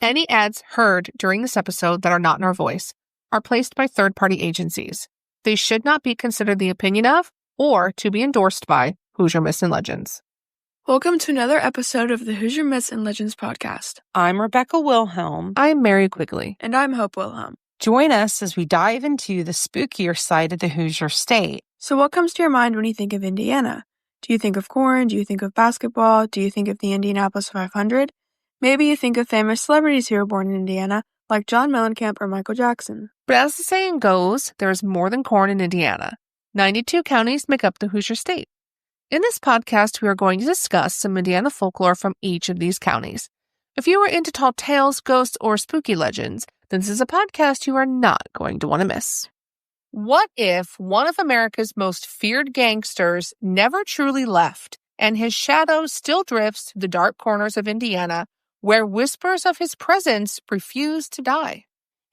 Any ads heard during this episode that are not in our voice are placed by third-party agencies. They should not be considered the opinion of or to be endorsed by Hoosier Myths and Legends. Welcome to another episode of the Hoosier Myths and Legends podcast. I'm Rebecca Wilhelm. I'm Mary Quigley. And I'm Hope Wilhelm. Join us as we dive into the spookier side of the Hoosier State. So what comes to your mind when you think of Indiana? Do you think of corn? Do you think of basketball? Do you think of the Indianapolis 500? Maybe you think of famous celebrities who were born in Indiana, like John Mellencamp or Michael Jackson. But as the saying goes, there is more than corn in Indiana. 92 counties make up the Hoosier State. In this podcast, we are going to discuss some Indiana folklore from each of these counties. If you are into tall tales, ghosts, or spooky legends, then this is a podcast you are not going to want to miss. What if one of America's most feared gangsters never truly left, and his shadow still drifts through the dark corners of Indiana, where whispers of his presence refuse to die?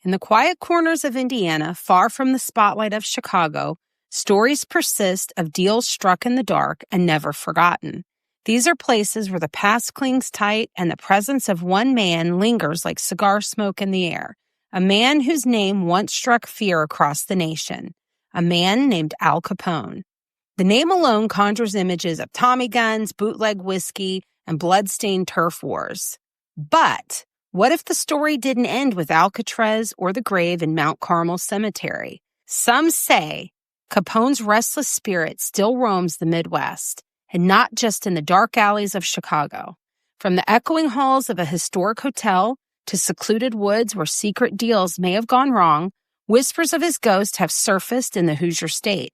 In the quiet corners of Indiana, far from the spotlight of Chicago, stories persist of deals struck in the dark and never forgotten. These are places where the past clings tight and the presence of one man lingers like cigar smoke in the air. A man whose name once struck fear across the nation. A man named Al Capone. The name alone conjures images of Tommy guns, bootleg whiskey, and blood-stained turf wars. But what if the story didn't end with Alcatraz or the grave in Mount Carmel Cemetery? Some say Capone's restless spirit still roams the Midwest, and not just in the dark alleys of Chicago. From the echoing halls of a historic hotel to secluded woods where secret deals may have gone wrong, whispers of his ghost have surfaced in the Hoosier State.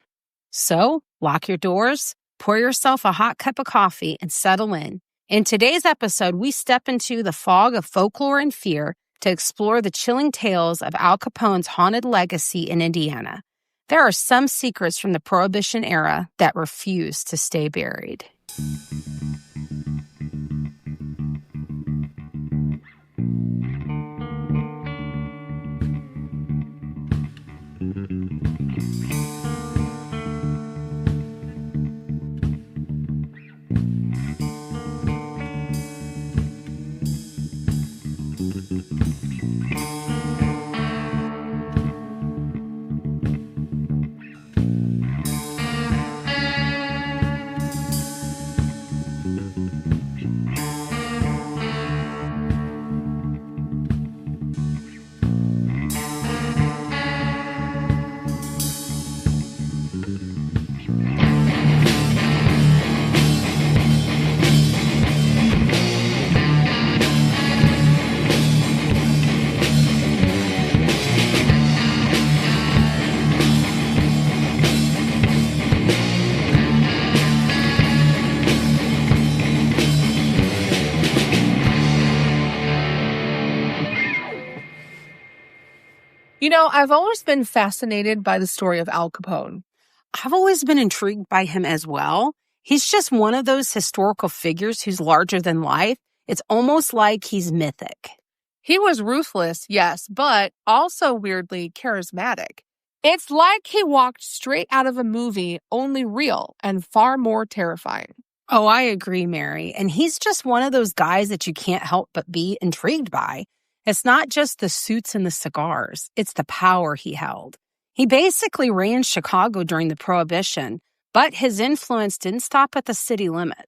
So, lock your doors, pour yourself a hot cup of coffee, and settle in. In today's episode, we step into the fog of folklore and fear to explore the chilling tales of Al Capone's haunted legacy in Indiana. There are some secrets from the Prohibition era that refuse to stay buried. You know, I've always been fascinated by the story of Al Capone. I've always been intrigued by him as well. He's just one of those historical figures who's larger than life. It's almost like he's mythic. He was ruthless, yes, but also weirdly charismatic. It's like he walked straight out of a movie, only real and far more terrifying. Oh, I agree, Mary. And he's just one of those guys that you can't help but be intrigued by. It's not just the suits and the cigars. It's the power he held. He basically ran Chicago during the Prohibition, but his influence didn't stop at the city limits.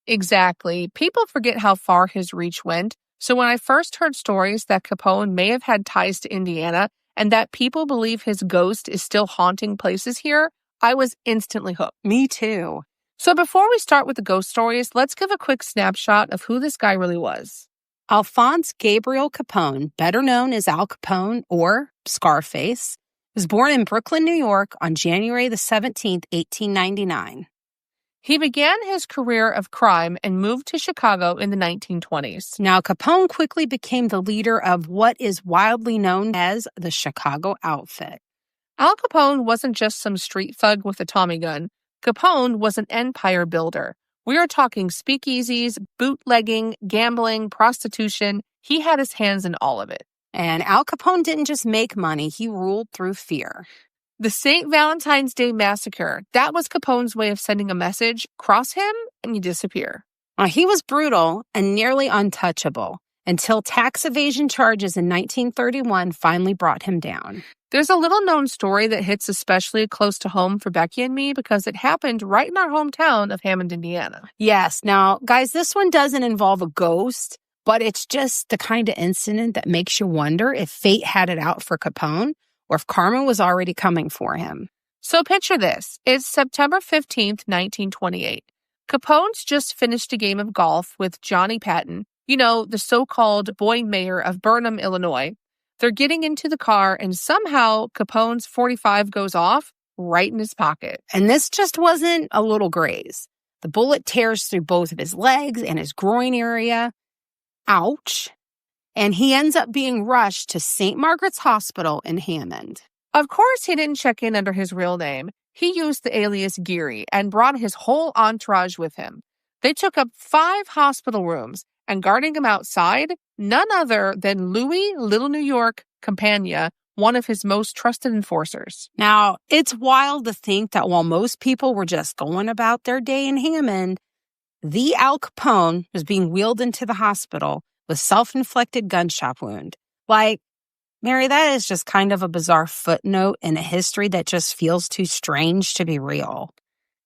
Exactly. People forget how far his reach went. So when I first heard stories that Capone may have had ties to Indiana and that people believe his ghost is still haunting places here, I was instantly hooked. Me too. So before we start with the ghost stories, let's give a quick snapshot of who this guy really was. Alphonse Gabriel Capone, better known as Al Capone or Scarface, was born in Brooklyn, New York on January the 17th, 1899. He began his career of crime and moved to Chicago in the 1920s. Now, Capone quickly became the leader of what is widely known as the Chicago Outfit. Al Capone wasn't just some street thug with a Tommy gun. Capone was an empire builder. We are talking speakeasies, bootlegging, gambling, prostitution. He had his hands in all of it. And Al Capone didn't just make money, he ruled through fear. The St. Valentine's Day Massacre, that was Capone's way of sending a message. Cross him and you disappear. He was brutal and nearly untouchable. until tax evasion charges in 1931 finally brought him down. There's a little-known story that hits especially close to home for Becky and me because it happened right in our hometown of Hammond, Indiana. Yes. Now, guys, this one doesn't involve a ghost, but it's just the kind of incident that makes you wonder if fate had it out for Capone or if karma was already coming for him. So picture this. It's September 15th, 1928. Capone's just finished a game of golf with Johnny Patton, the so-called boy mayor of Burnham, Illinois. They're getting into the car, and somehow Capone's .45 goes off right in his pocket. And this just wasn't a little graze. The bullet tears through both of his legs and his groin area. Ouch. And he ends up being rushed to St. Margaret's Hospital in Hammond. Of course, he didn't check in under his real name. He used the alias Eerie and brought his whole entourage with him. They took up 5 hospital rooms, and guarding him outside, none other than Louis Little New York Campagna, one of his most trusted enforcers. Now, it's wild to think that while most people were just going about their day in Hammond, the Al Capone was being wheeled into the hospital with self-inflicted gunshot wound. Like, Mary, that is just kind of a bizarre footnote in a history that just feels too strange to be real.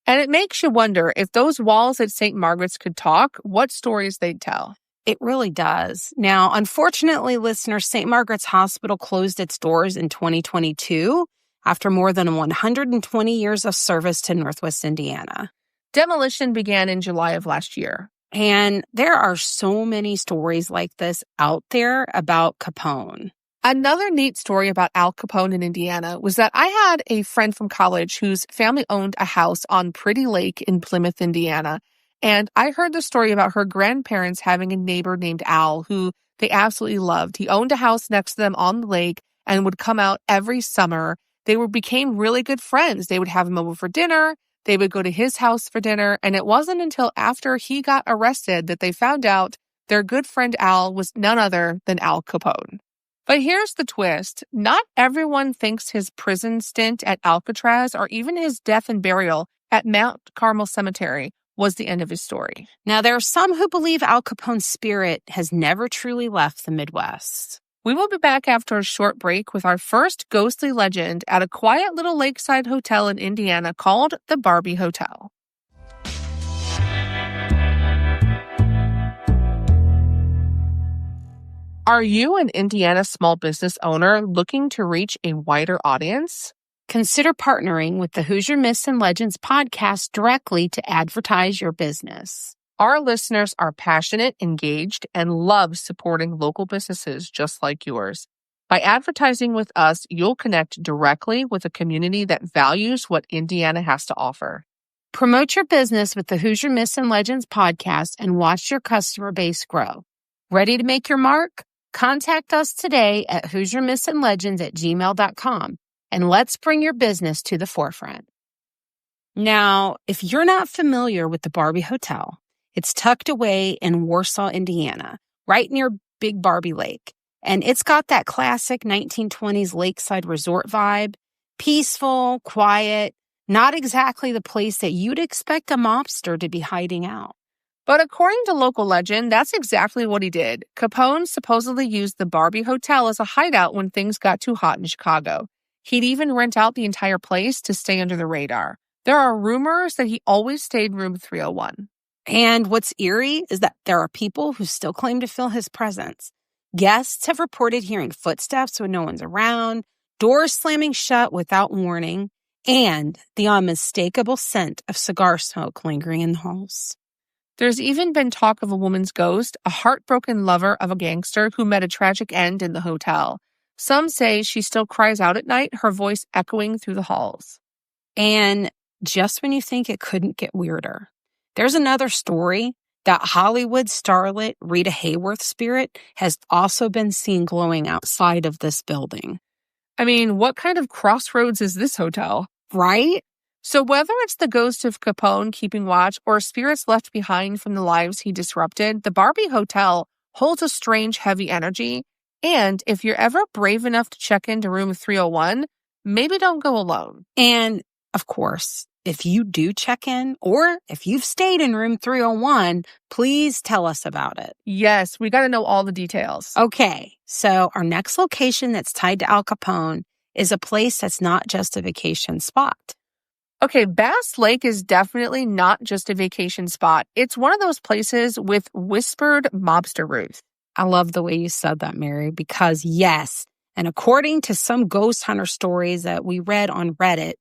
And it makes you wonder if those walls at St. Margaret's could talk, what stories they'd tell. It really does. Now, unfortunately, listeners, St. Margaret's Hospital closed its doors in 2022 after more than 120 years of service to Northwest Indiana. Demolition began in July of last year. And there are so many stories like this out there about Capone. Another neat story about Al Capone in Indiana was that I had a friend from college whose family owned a house on Pretty Lake in Plymouth, Indiana. And I heard the story about her grandparents having a neighbor named Al who they absolutely loved. He owned a house next to them on the lake and would come out every summer. They became really good friends. They would have him over for dinner. They would go to his house for dinner. And it wasn't until after he got arrested that they found out their good friend Al was none other than Al Capone. But here's the twist. Not everyone thinks his prison stint at Alcatraz or even his death and burial at Mount Carmel Cemetery was the end of his story. Now, there are some who believe Al Capone's spirit has never truly left the Midwest. We will be back after a short break with our first ghostly legend at a quiet little lakeside hotel in Indiana called the Barbie Hotel. Are you an Indiana small business owner looking to reach a wider audience? Consider partnering with the Hoosier Myths and Legends podcast directly to advertise your business. Our listeners are passionate, engaged, and love supporting local businesses just like yours. By advertising with us, you'll connect directly with a community that values what Indiana has to offer. Promote your business with the Hoosier Myths and Legends podcast and watch your customer base grow. Ready to make your mark? Contact us today at HoosierMythsandLegends@gmail.com and let's bring your business to the forefront. Now, if you're not familiar with the Barbie Hotel, it's tucked away in Warsaw, Indiana, right near Big Barbie Lake. And it's got that classic 1920s lakeside resort vibe, peaceful, quiet, not exactly the place that you'd expect a mobster to be hiding out. But according to local legend, that's exactly what he did. Capone supposedly used the Barbie Hotel as a hideout when things got too hot in Chicago. He'd even rent out the entire place to stay under the radar. There are rumors that he always stayed room 301. And what's eerie is that there are people who still claim to feel his presence. Guests have reported hearing footsteps when no one's around, doors slamming shut without warning, and the unmistakable scent of cigar smoke lingering in the halls. There's even been talk of a woman's ghost, a heartbroken lover of a gangster who met a tragic end in the hotel. Some say she still cries out at night, her voice echoing through the halls. And just when you think it couldn't get weirder, there's another story that Hollywood starlet Rita Hayworth's spirit has also been seen glowing outside of this building. I mean, what kind of crossroads is this hotel? Right? So whether it's the ghost of Capone keeping watch or spirits left behind from the lives he disrupted, the Barbie Hotel holds a strange, heavy energy. And if you're ever brave enough to check into room 301, maybe don't go alone. And, of course, if you do check in or if you've stayed in room 301, please tell us about it. Yes, we got to know all the details. Okay, so our next location that's tied to Al Capone is a place that's not just a vacation spot. Okay, Bass Lake is definitely not just a vacation spot. It's one of those places with whispered mobster roots. I love the way you said that, Mary, because yes, and according to some ghost hunter stories that we read on Reddit,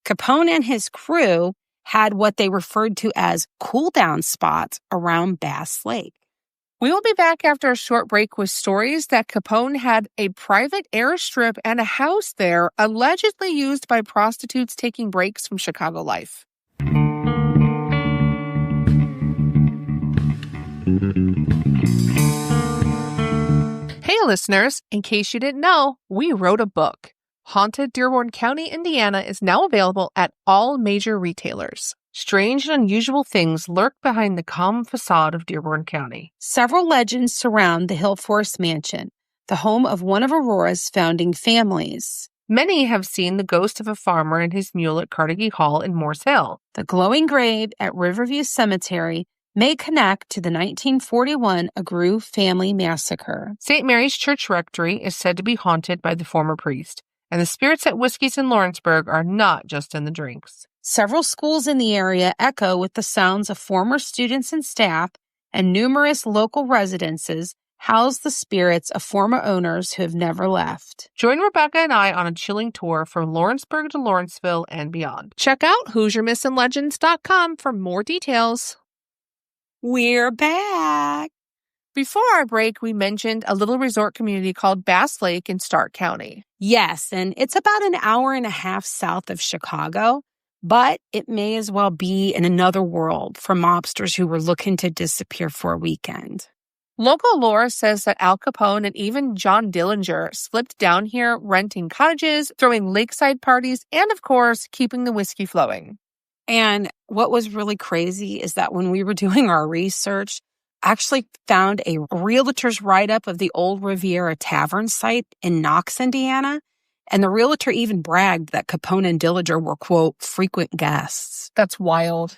Capone and his crew had what they referred to as cool-down spots around Bass Lake. We will be back after a short break with stories that Capone had a private airstrip and a house there allegedly used by prostitutes taking breaks from Chicago life. Hey, listeners, in case you didn't know, we wrote a book. Haunted Dearborn County, Indiana is now available at all major retailers. Strange and unusual things lurk behind the calm facade of Dearborn County. Several legends surround the Hill Forest Mansion, the home of one of Aurora's founding families. Many have seen the ghost of a farmer and his mule at Carnegie Hall in Morse Hill. The glowing grave at Riverview Cemetery may connect to the 1941 Agru family massacre. St. Mary's Church Rectory is said to be haunted by the former priest, and the spirits at Whiskey's in Lawrenceburg are not just in the drinks. Several schools in the area echo with the sounds of former students and staff, and numerous local residences house the spirits of former owners who have never left. Join Rebecca and I on a chilling tour from Lawrenceburg to Lawrenceville and beyond. Check out HoosierMythsAndLegends.com for more details. We're back. Before our break, we mentioned a little resort community called Bass Lake in Stark County. Yes, and it's about an hour and a half south of Chicago, but it may as well be in another world for mobsters who were looking to disappear for a weekend. Local lore says that Al Capone and even John Dillinger slipped down here renting cottages, throwing lakeside parties, and of course, keeping the whiskey flowing. And what was really crazy is that when we were doing our research, I actually found a realtor's write-up of the old Riviera Tavern site in Knox, Indiana. And the realtor even bragged that Capone and Dillinger were, quote, frequent guests. That's wild.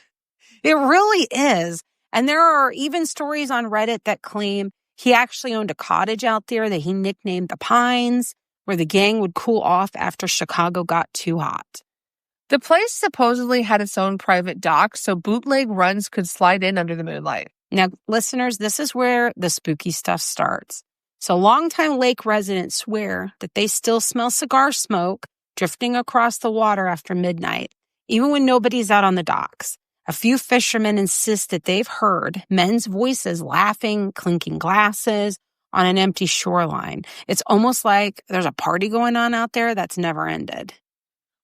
It really is. And there are even stories on Reddit that claim he actually owned a cottage out there that he nicknamed the Pines, where the gang would cool off after Chicago got too hot. The place supposedly had its own private dock, so bootleg runs could slide in under the moonlight. Now, listeners, this is where the spooky stuff starts. So longtime lake residents swear that they still smell cigar smoke drifting across the water after midnight, even when nobody's out on the docks. A few fishermen insist that they've heard men's voices laughing, clinking glasses on an empty shoreline. It's almost like there's a party going on out there that's never ended.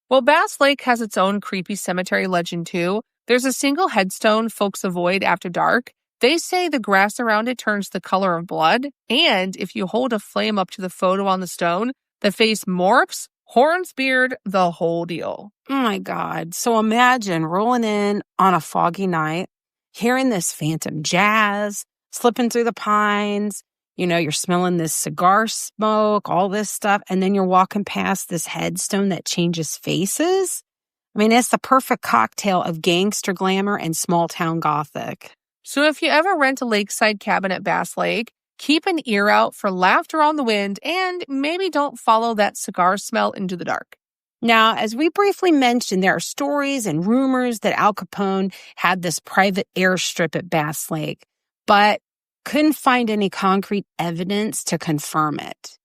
Well, Bass Lake has its own creepy cemetery legend, too. There's a single headstone folks avoid after dark. They say the grass around it turns the color of blood, and if you hold a flame up to the photo on the stone, the face morphs, horns, beard, the whole deal. Oh my God. So imagine rolling in on a foggy night, hearing this phantom jazz, slipping through the pines, you're smelling this cigar smoke, all this stuff, and then you're walking past this headstone that changes faces. I mean, it's the perfect cocktail of gangster glamour and small town gothic. So if you ever rent a lakeside cabin at Bass Lake, keep an ear out for laughter on the wind and maybe don't follow that cigar smell into the dark. Now, as we briefly mentioned, there are stories and rumors that Al Capone had this private airstrip at Bass Lake, but couldn't find any concrete evidence to confirm it.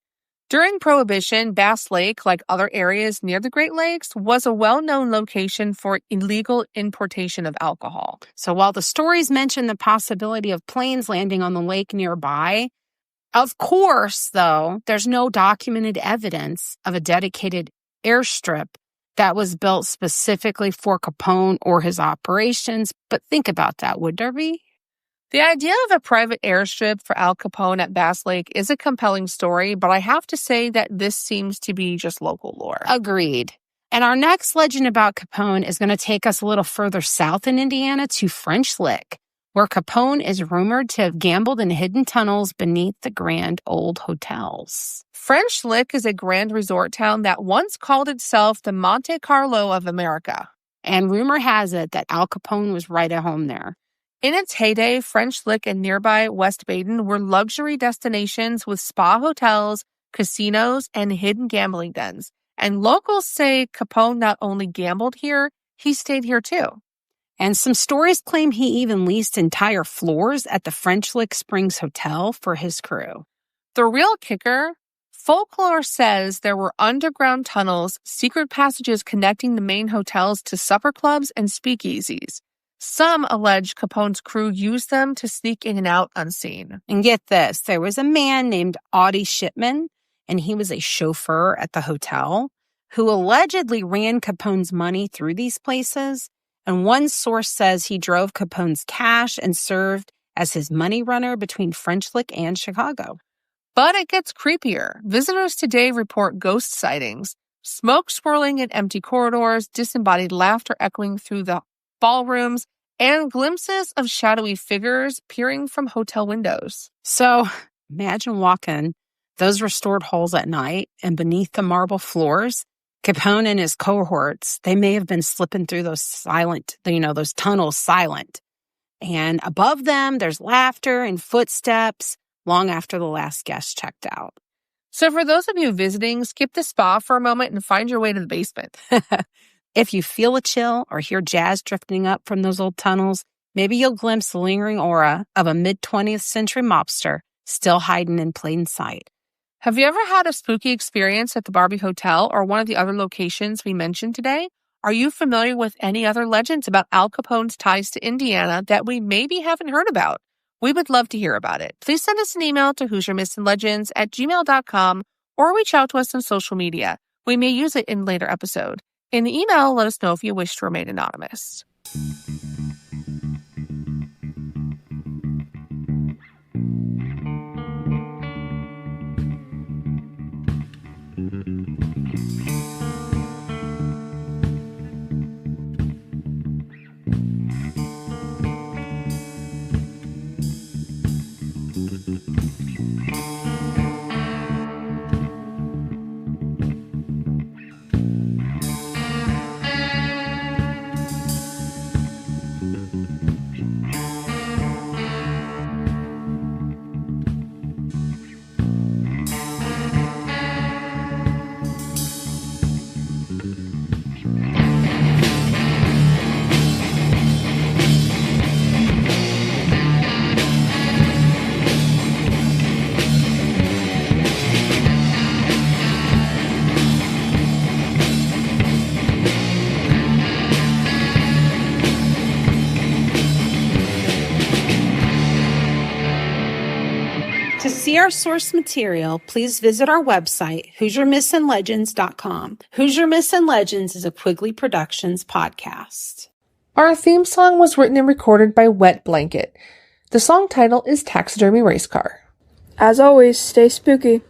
During Prohibition, Bass Lake, like other areas near the Great Lakes, was a well-known location for illegal importation of alcohol. So while the stories mention the possibility of planes landing on the lake nearby, of course, though, there's no documented evidence of a dedicated airstrip that was built specifically for Capone or his operations. But think about that, would there be? The idea of a private airstrip for Al Capone at Bass Lake is a compelling story, but I have to say that this seems to be just local lore. Agreed. And our next legend about Capone is going to take us a little further south in Indiana to French Lick, where Capone is rumored to have gambled in hidden tunnels beneath the grand old hotels. French Lick is a grand resort town that once called itself the Monte Carlo of America. And rumor has it that Al Capone was right at home there. In its heyday, French Lick and nearby West Baden were luxury destinations with spa hotels, casinos, and hidden gambling dens. And locals say Capone not only gambled here, he stayed here too. And some stories claim he even leased entire floors at the French Lick Springs Hotel for his crew. The real kicker, folklore says there were underground tunnels, secret passages connecting the main hotels to supper clubs and speakeasies. Some allege Capone's crew used them to sneak in and out unseen. And get this, there was a man named Audie Shipman, and he was a chauffeur at the hotel, who allegedly ran Capone's money through these places. And one source says he drove Capone's cash and served as his money runner between French Lick and Chicago. But it gets creepier. Visitors today report ghost sightings, smoke swirling in empty corridors, disembodied laughter echoing through the ballrooms, and glimpses of shadowy figures peering from hotel windows. So imagine walking those restored halls at night, and beneath the marble floors, Capone and his cohorts, they may have been slipping through those those tunnels silent. And above them, there's laughter and footsteps long after the last guest checked out. So for those of you visiting, skip the spa for a moment and find your way to the basement. If you feel a chill or hear jazz drifting up from those old tunnels, maybe you'll glimpse the lingering aura of a mid-20th century mobster still hiding in plain sight. Have you ever had a spooky experience at the Barbie Hotel or one of the other locations we mentioned today? Are you familiar with any other legends about Al Capone's ties to Indiana that we maybe haven't heard about? We would love to hear about it. Please send us an email to HoosierMythsAndLegends@gmail.com or reach out to us on social media. We may use it in a later episode. In the email, let us know if you wish to remain anonymous. To see our source material, please visit our website, HoosierMythsAndLegends.com. Hoosier Myths and Legends is a Quigley Productions podcast. Our theme song was written and recorded by Wet Blanket. The song title is Taxidermy Race Car. As always, stay spooky.